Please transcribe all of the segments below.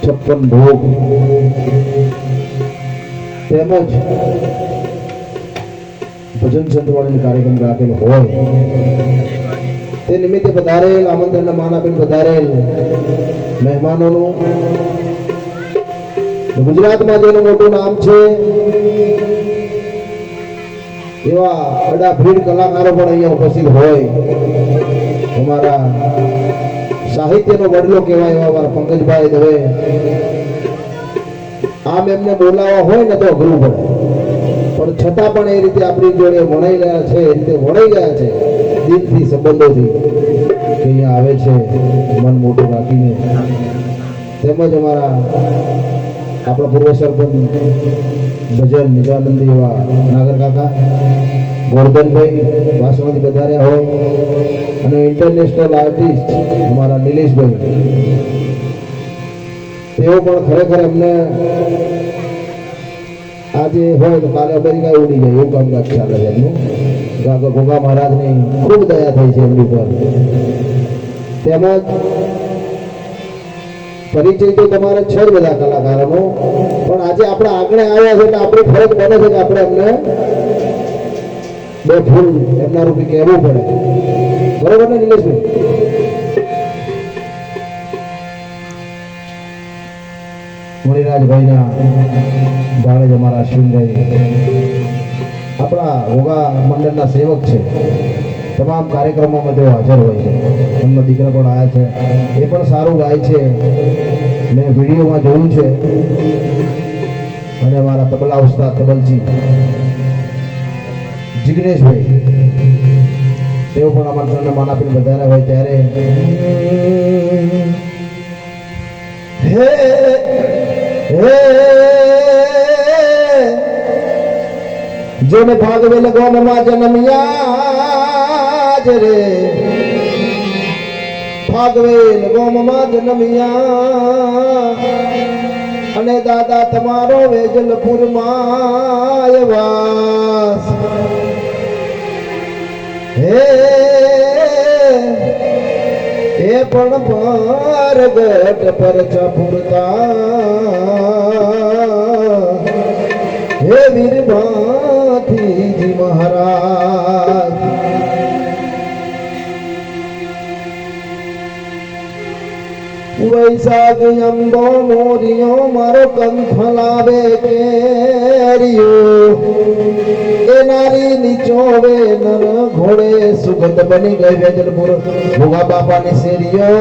56 ભોગ તેમજ ભજન સંતવાણીનો કાર્યક્રમ રાખેલો હોય તે નિમિત્તે પધારેલ આમંત્રણના માન આપીને પધારેલ મહેમાનોનું ગુજરાતમાં જેનું મોટું નામ છે એવા બધા ભીડ કલાકારો પણ અહીંયા ઉપસ્થિત હોય અમારા સાહિત્યનો વડલો કહેવાય એવા અમારા પંકજભાઈ દવે આમ એમને બોલાવવા હોય ને તો અઘરું પડે પણ છતાં પણ એ રીતે આપણી જોડે વણાઈ ગયા છે એ રીતે વણાઈ ગયા છે દિલથી સંબંધોથી કે અહીંયા આવે છે મન મોટું રાખીને તેમજ અમારા આપણા પૂર્વ સરપંચ ભજન નિજાનંદી એવા નાગર કાકા ગોરધનભાઈ વાસણથી પધાર્યા હોય અને ઇન્ટરનેશનલ આર્ટિસ્ટ અમારા નિલેશભાઈ તેઓ પણ ખરેખર એમને આજે હોય તો કાલે અમેરિકા ઉડી જાય એવું કામકાજ ચાલે છે એમનું ગોગા મહારાજની ખૂબ દયા થઈ છે એમની પર તેમજ પરિચય તો તમારે છે જ બધા કલાકારોનો પણ આજે આપણે આગળ આવ્યા છે એટલે આપણી ફરજ બને છે કે આપણે એમને બે ફૂલ એમના રૂપે કહેવું પડે બરોબર ને નિલેશભાઈ મણિરાજભાઈના ભાણેજ અમારા અશ્વિનભાઈ આપણા ગોગા મંડળના સેવક છે તમામ કાર્યક્રમોમાં તેઓ હાજર હોય છે એમના દીકરા પણ આવ્યા છે એ પણ સારું ગાય છે મેં વિડીયોમાં જોયું છે અને અમારા તબલા ઉસ્તાદ તબલજી જિગ્નેશભાઈ તેઓ પણ અમારા માન આપીને વધારે હોય ત્યારે હે હે જેને ભાગવેલ ગોમમાં જન્મ્યા રે ભાગવેલ ગોમમાં જન્મ્યા અને દાદા તમારો વેજલપુરમાં વાસ હે એ પણ પરગટ પર ચપુરતા હે વીરભાથી મહારાજ વૈશાખ અંબો મોરિયો મારો કંથ લાવે કેરિયો એ નારી નીચોવે નર ઘોડે સુગંધ બની ગઈ વેજલપુર ભોગા બાપાની શેરીઓ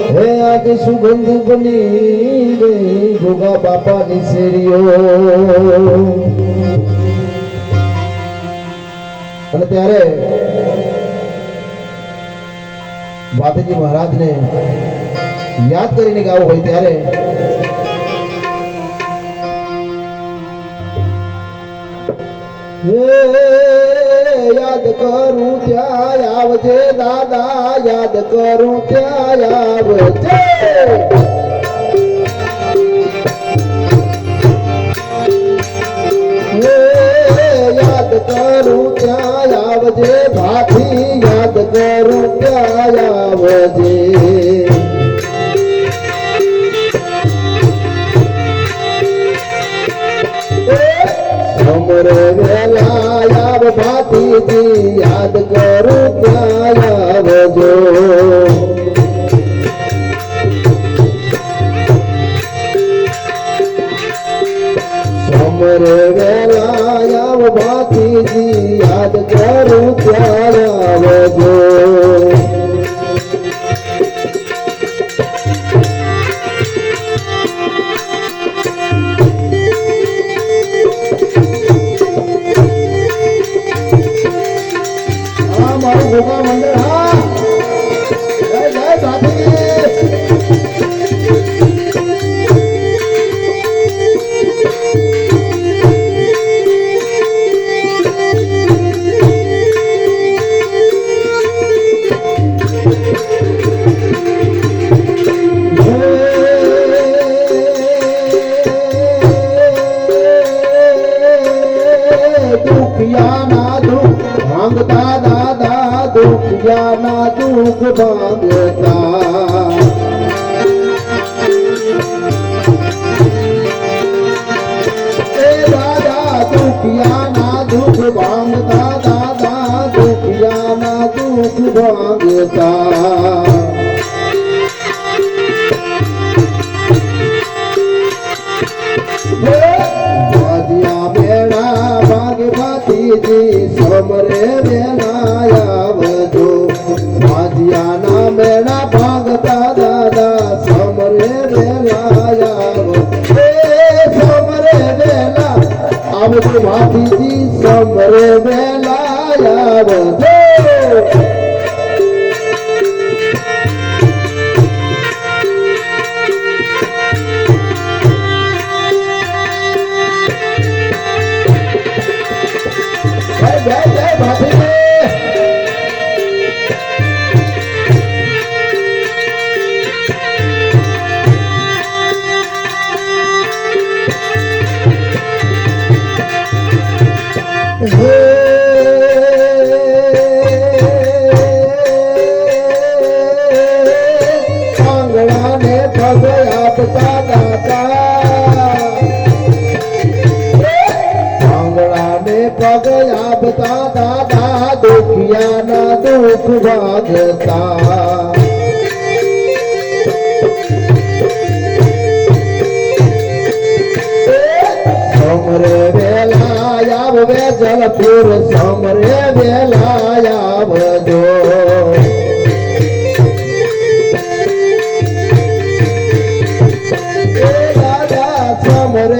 હે આજે સુગંધ બની ગઈ ભોગા બાપાની શેરીઓ અને ત્યારે વાતજી મહારાજને યાદ કરીને ગાવું હોય ત્યારે યાદ કરું ત્યાં આવજે દાદા યાદ કરું ત્યાં આવજે યાદ કરું ત્યાં આવજે ભાથી યાદ કરું ત્યાં આવજે સમરે વેલા યાર ભાતીજી યાદ કરું ત્યાં આવજો સમરે વેલા યાર ભાતીજી યાદ કરું ત્યાં આવજો વેણા ભાંગતા દાદા સમરે વેલા સમરે વેલા આવજો ભાતીજી સમરે વેલા આવજો આંગણાને પગ આપતા દાદા આંગણાને પગ આપતા દાદા દુખિયાના દુઃખ ભાગતા સમરે વેલા આવવે જલપુર સમરે વેલા આવજો